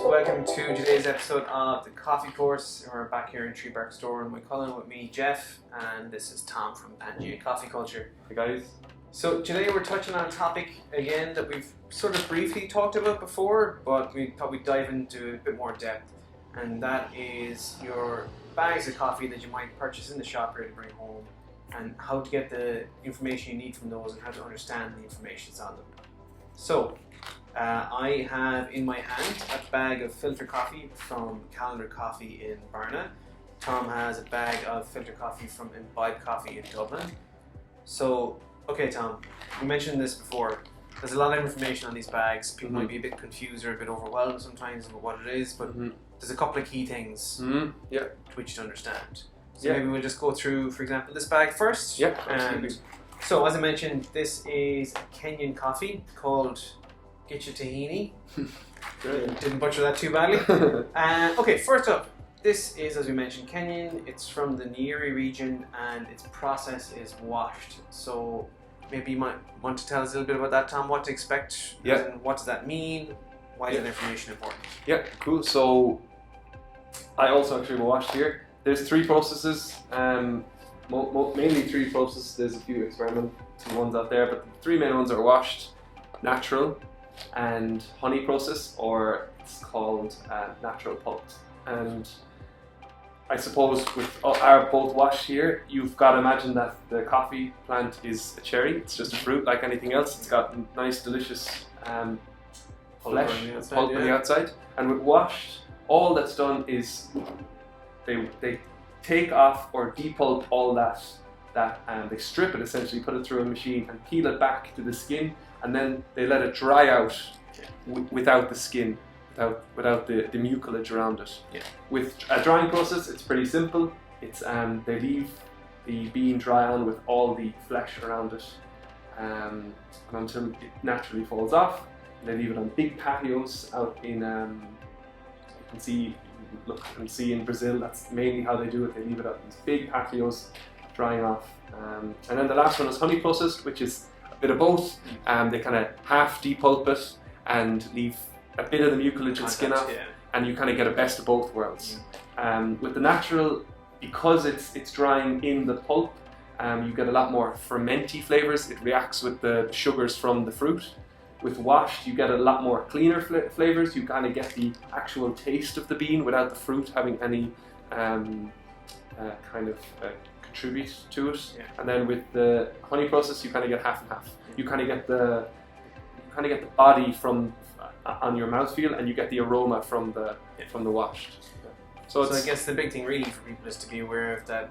welcome to today's episode of the Coffee Course. We're back here in Treebark Store in Mulcullen with me, Jeff, and this is Tom from Pangea Coffee Culture. Hey guys. So today we're touching on a topic again that we've sort of briefly talked about before, but we thought we'd dive into a bit more depth, and that is your bags of coffee that you might purchase in the shop here to bring home, and how to get the information you need from those and how to understand the information that's on them. So, I have in my hand a bag of filter coffee from Calendar Coffee in Barna. Tom has a bag of filter coffee from Imbibe Coffee in Dublin. So, okay Tom, we mentioned this before. There's a lot of information on these bags. People might be a bit confused or a bit overwhelmed sometimes about what it is, but there's a couple of key things which to understand. So maybe we'll just go through, for example, this bag first. Yeah, absolutely. So as I mentioned, this is Kenyan coffee called Getcha Tahini. Didn't butcher that too badly. Okay, first up, this is, as we mentioned, Kenyan. It's from the Nyeri region and its process is washed. So maybe you might want to tell us a little bit about that, Tom, what to expect, and what does that mean, why is that information important? Yeah, cool. So I also actually washed here. There's three processes, mainly three processes. There's a few experimental ones out there, but the three main ones are washed, natural, and honey process, or it's called natural pulp. And I suppose with our both washed here, you've got to imagine that the coffee plant is a cherry. It's just a fruit like anything else. It's got nice, delicious flesh, pulp on the outside. And with washed, all that's done is they take off or depulp all that they strip it essentially, put it through a machine and peel it back to the skin, and then they let it dry out without the skin, without the mucilage around it. Yeah. With a drying process, it's pretty simple. It's they leave the bean dry on with all the flesh around it, and until it naturally falls off. They leave it on big patios out in you can see in Brazil, that's mainly how they do it. They leave it out in these big patios, drying off. And then the last one is honey processed, which is a bit of both. They kind of half depulp it and leave a bit of the mucilage and skin off, and you kind of get a best of both worlds. With the natural, because it's drying in the pulp, you get a lot more fermenty flavors. It reacts with the sugars from the fruit. With washed, you get a lot more cleaner flavors. You kind of get the actual taste of the bean without the fruit having any contribute to it. Yeah. And then with the honey process, you kind of get half and half. You kind of get the body from on your mouthfeel, and you get the aroma from the washed. Yeah. So I guess the big thing really for people is to be aware of that.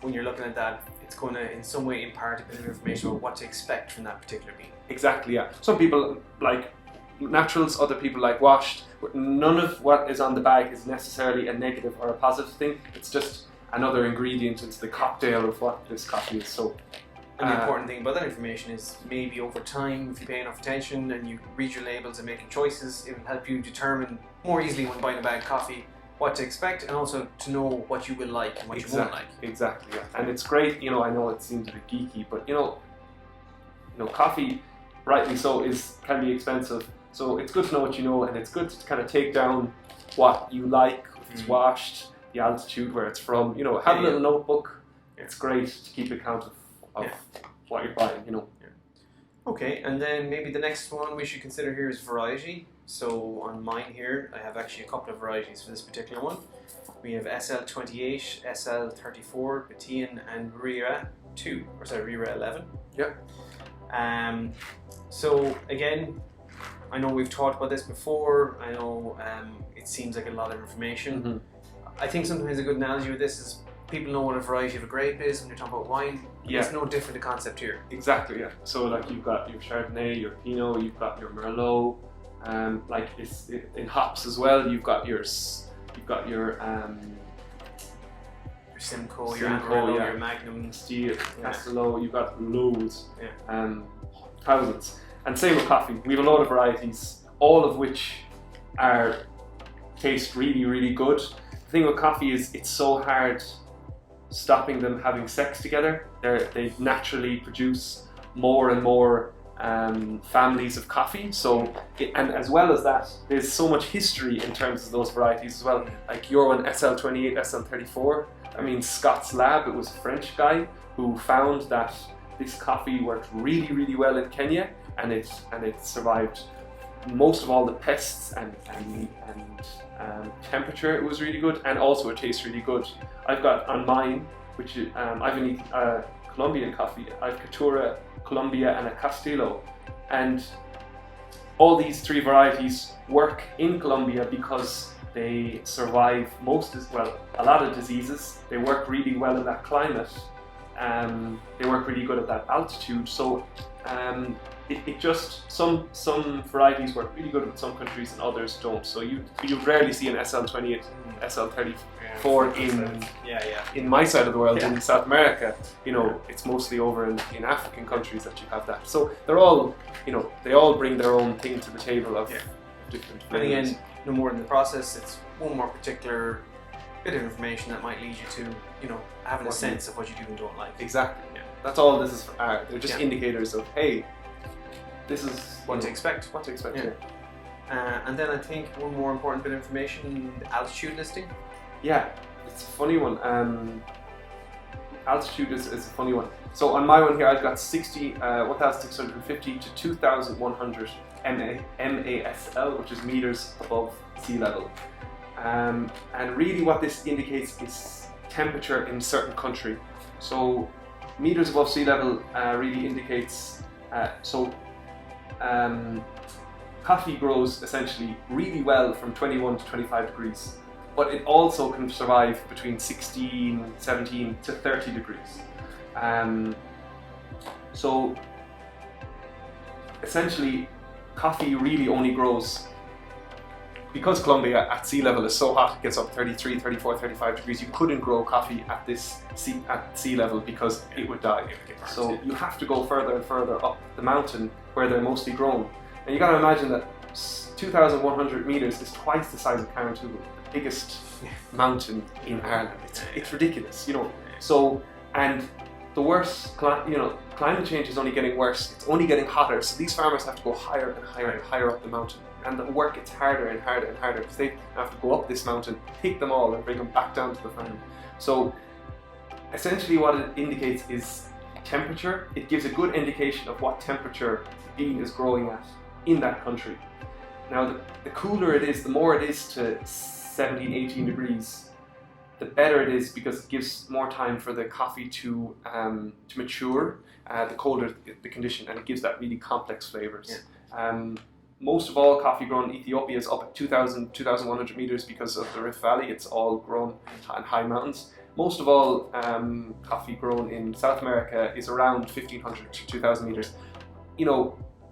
When you're looking at that, it's going to in some way impart a bit of information about what to expect from that particular bean. Exactly, yeah. Some people like naturals, other people like washed. None of what is on the bag is necessarily a negative or a positive thing. It's just another ingredient into the cocktail of what this coffee is. So, and the important thing about that information is maybe over time, if you pay enough attention and you read your labels and making choices, it will help you determine more easily when buying a bag of coffee what to expect, and also to know what you will like and what you won't like. Exactly, yeah. And it's great, I know it seems a bit geeky, but coffee, rightly so, can be expensive. So it's good to know what you know, and it's good to kind of take down what you like, if it's washed, the altitude, where it's from, have a little notebook. It's great to keep account of what you're buying, Okay, and then maybe the next one we should consider here is variety. So on mine here, I have actually a couple of varieties for this particular one. We have SL28, SL34, Batian, and Rira 11. Yeah. So again, I know we've talked about this before. I know it seems like a lot of information. I think sometimes a good analogy with this is people know what a variety of a grape is when you're talking about wine. Yeah. It's no different the concept here. Exactly, yeah. So like you've got your Chardonnay, your Pinot, you've got your Merlot. Like in hops as well, you've got your Simcoe, your Amarillo, your Magnum, Steel, Castello. You've got loads, thousands. And same with coffee. We have a lot of varieties, all of which taste really, really good. The thing with coffee is it's so hard stopping them having sex together. They naturally produce more and more families of coffee. So, and as well as that, there's so much history in terms of those varieties as well. Like your one, SL28, SL34. I mean, Scott's Lab, it was a French guy who found that this coffee worked really, really well in Kenya, and it survived most of all the pests and temperature. It was really good, and also it tastes really good. I've got on mine, which is, I've a Colombian coffee. I've Caturra, Colombia, and a Castillo, and all these three varieties work in Colombia because they survive a lot of diseases. They work really well in that climate. They work really good at that altitude. So it just some varieties work really good with some countries and others don't. So you rarely see an SL28, SL34 in my side of the world, in South America. You know, it's mostly over in African countries that you have that. So they're all, they all bring their own thing to the table of different flavors. And again, no more than the process. It's one more particular bit of information that might lead you to, having a sense of what you do and don't like. Exactly. Yeah. That's all this is for art. They're just indicators of, hey, this is what to expect. What to expect. Yeah. And then I think one more important bit of information: the altitude listing. Yeah, it's a funny one. Altitude is a funny one. So on my one here, I've got 1,650 to 2,100 MASL, which is meters above sea level. And really what this indicates is temperature in certain country. So meters above sea level really indicates, coffee grows essentially really well from 21 to 25 degrees, but it also can survive between 16, 17 to 30 degrees. So essentially coffee really only grows, because Colombia at sea level is so hot, it gets up 33, 34, 35 degrees. You couldn't grow coffee at sea level because it would die. So you have to go further and further up the mountain where they're mostly grown. And you got to imagine that 2,100 meters is twice the size of Carrauntoohil, the biggest mountain in Ireland. It's ridiculous, So, and the worst, climate change is only getting worse. It's only getting hotter. So these farmers have to go higher and higher and higher up the mountain. And the work gets harder and harder and harder because they have to go up this mountain, pick them all and bring them back down to the farm. So essentially what it indicates is temperature. It gives a good indication of what temperature the bean is growing at in that country. Now the cooler it is, the more it is to 17, 18 degrees, the better it is because it gives more time for the coffee to mature. The colder the condition, and it gives that really complex flavors. Most of all coffee grown in Ethiopia is up at 2,000, 2,100 meters because of the Rift Valley. It's all grown on high mountains. Most of all coffee grown in South America is around 1,500 to 2,000 meters.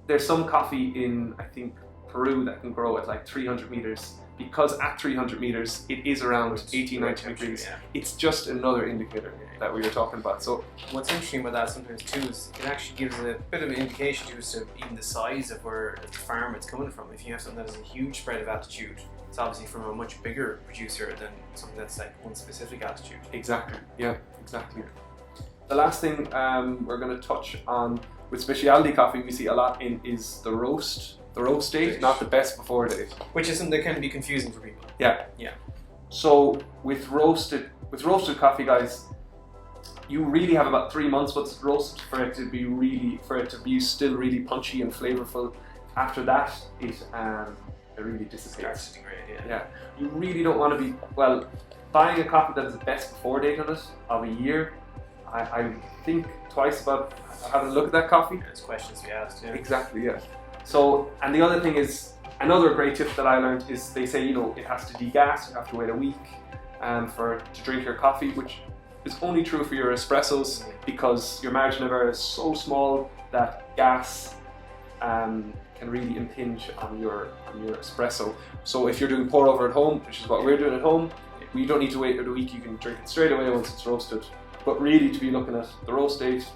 There's some coffee in, I think, Peru that can grow at like 300 meters. Because at 300 meters, it is around 18, 19 degrees. It's just another indicator that we were talking about. So what's interesting about that sometimes too is it actually gives a bit of an indication to us of even the size of where the farm it's coming from. If you have something that has a huge spread of altitude, it's obviously from a much bigger producer than something that's like one specific altitude. Exactly. Yeah, exactly. The last thing we're going to touch on with specialty coffee we see a lot in is the roast date, not the best before date. Which is something that can be confusing for people. Yeah. So with roasted coffee, guys, you really have about 3 months once it's roasted for it to be still really punchy and flavorful. After that, it really dissipates. Yeah. You really don't want to be buying a coffee that has the best before date on it of a year. I think twice about having a look at that coffee. There's questions we asked. Yeah. Exactly. Yeah. So, and the other thing is, another great tip that I learned is they say, it has to degas, you have to wait a week to drink your coffee, which is only true for your espressos because your margin of error is so small that gas can really impinge on your espresso. So if you're doing pour over at home, which is what we're doing at home, you don't need to wait a week, you can drink it straight away once it's roasted. But really to be looking at the roast date,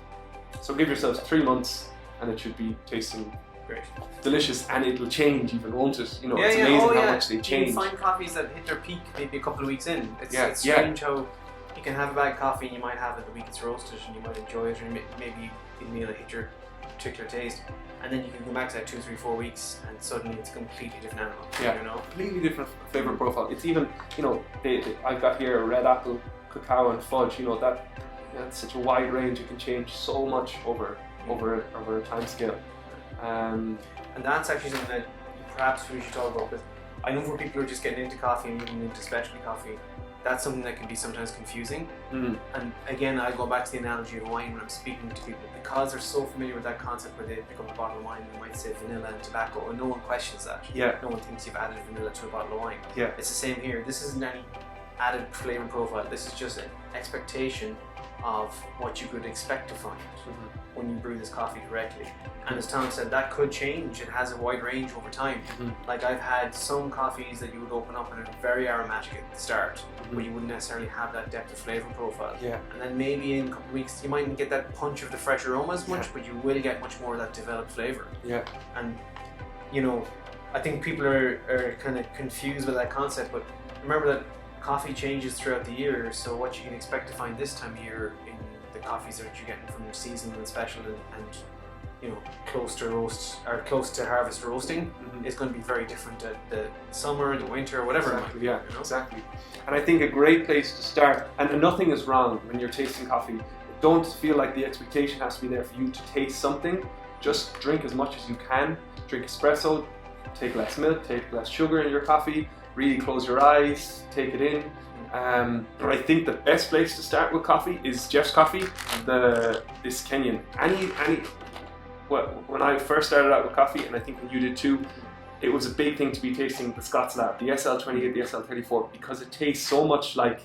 so give yourselves 3 months and it should be tasting great, delicious, and it'll change even, won't it? It's amazing how much they change. You can find coffees that hit their peak maybe a couple of weeks in. It's strange how you can have a bad coffee and you might have it the week it's roasted and you might enjoy it, or maybe you hit your particular taste, and then you can go back to that 2, 3, 4 weeks, and suddenly it's a completely different animal. Yeah, you know, completely different flavor profile. It's even, you know, I've got here red apple, cacao, and fudge. You know that's such a wide range. You can change so much over a time scale. And that's actually something that perhaps we should talk about. Because I know for people who are just getting into coffee and even into specialty coffee, that's something that can be sometimes confusing. And again, I go back to the analogy of wine when I'm speaking to people, because they're so familiar with that concept where they pick up a bottle of wine and they might say vanilla and tobacco, and no one questions that. Yeah. No one thinks you've added vanilla to a bottle of wine. Yeah. It's the same here. This isn't any added flavor profile. This is just an expectation of what you could expect to find when you brew this coffee correctly. And as Tom said, that could change. It has a wide range over time. Like I've had some coffees that you would open up and are very aromatic at the start, but you wouldn't necessarily have that depth of flavor profile. Yeah. And then maybe in a couple of weeks you mightn't get that punch of the fresh aroma as much, but you will get much more of that developed flavor. Yeah. And you know, I think people are kind of confused with that concept, but remember that coffee changes throughout the year, so what you can expect to find this time of year in the coffees that you're getting from seasonal and special and you know, close to roast or close to harvest roasting is going to be very different at the summer, the winter, whatever. Exactly, it might be, yeah, you know? exactly. And I think a great place to start, and nothing is wrong when you're tasting coffee. Don't feel like the expectation has to be there for you to taste something. Just drink as much as you can. Drink espresso, take less milk, take less sugar in your coffee. Really close your eyes, take it in. But I think the best place to start with coffee is Jeff's Coffee, this Kenyan. When I first started out with coffee, and I think when you did too, it was a big thing to be tasting the Scots Lab, the SL28, the SL34, because it tastes so much like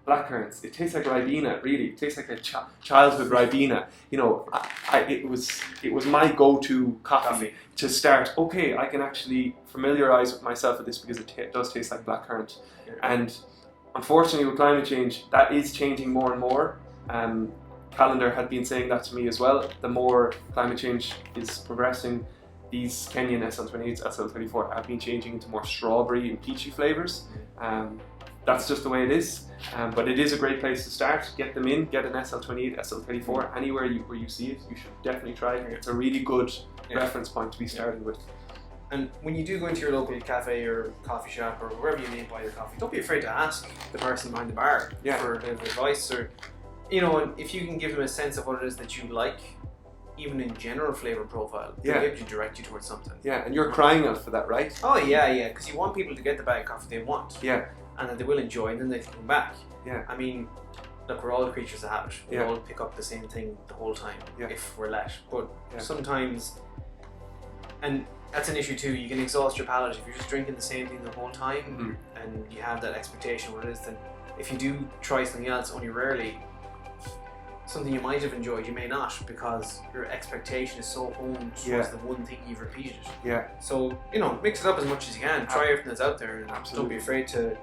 blackcurrants. It tastes like Ribena, really. It tastes like a childhood Ribena. You know, it was my go-to coffee to start. Okay, I can actually familiarize with myself with this because it does taste like blackcurrant. Yeah. And unfortunately, with climate change, that is changing more and more. Calendar had been saying that to me as well. The more climate change is progressing, these Kenyan SL28s, SL34 have been changing into more strawberry and peachy flavors. That's just the way it is. But it is a great place to start. Get them in, get an SL28, SL34, anywhere where you see it, you should definitely try it. It's a really good reference point to be starting with. And when you do go into your local cafe or coffee shop or wherever you may buy your coffee, don't be afraid to ask the person behind the bar for a bit of advice, or you know, and if you can give them a sense of what it is that you like, even in general flavor profile, they'll be able to direct you towards something. Yeah, and you're crying out for that, right? Oh yeah, because you want people to get the bag of coffee they want. Yeah. And that they will enjoy, and then they can come back. Yeah. I mean, look, we're all creatures of habit. We all pick up the same thing the whole time if we're let. But sometimes, and that's an issue too, you can exhaust your palate if you're just drinking the same thing the whole time and you have that expectation of what it is. Then if you do try something else only rarely, something you might have enjoyed, you may not, because your expectation is so honed towards the one thing you've repeated. Yeah. So, you know, mix it up as much as you can. Try everything that's out there, and don't be afraid to.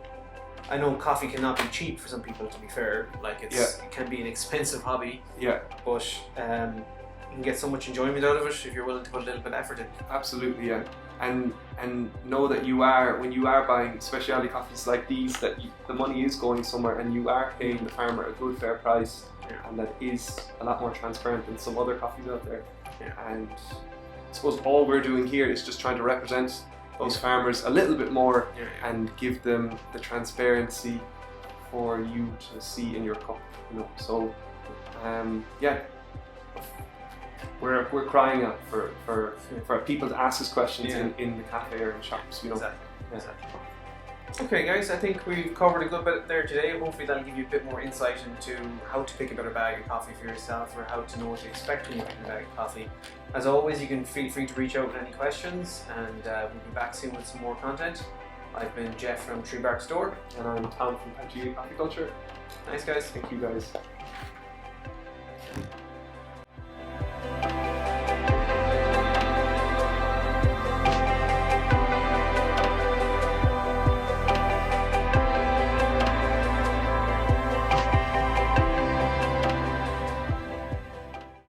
I know coffee cannot be cheap for some people, to be fair. Like it can be an expensive hobby. Yeah. But you can get so much enjoyment out of it if you're willing to put a little bit of effort in. Absolutely, yeah. And know that when you are buying specialty coffees like these, that the money is going somewhere, and you are paying the farmer a good fair price. And that is a lot more transparent than some other coffees out there. And I suppose all we're doing here is just trying to represent those farmers a little bit more and give them the transparency for you to see in your cup. You know, so we're crying out for people to ask us questions in the cafe or in shops. You know. Exactly. Okay guys, I think we've covered a good bit there today. Hopefully that'll give you a bit more insight into how to pick a better bag of coffee for yourself, or how to know what to expect when you're picking a bag of coffee. As always, you can feel free to reach out with any questions, and we'll be back soon with some more content. I've been Jeff from Tree Bark Store. And I'm Tom from Pangea Coffee Culture. Thanks guys. Thank you guys.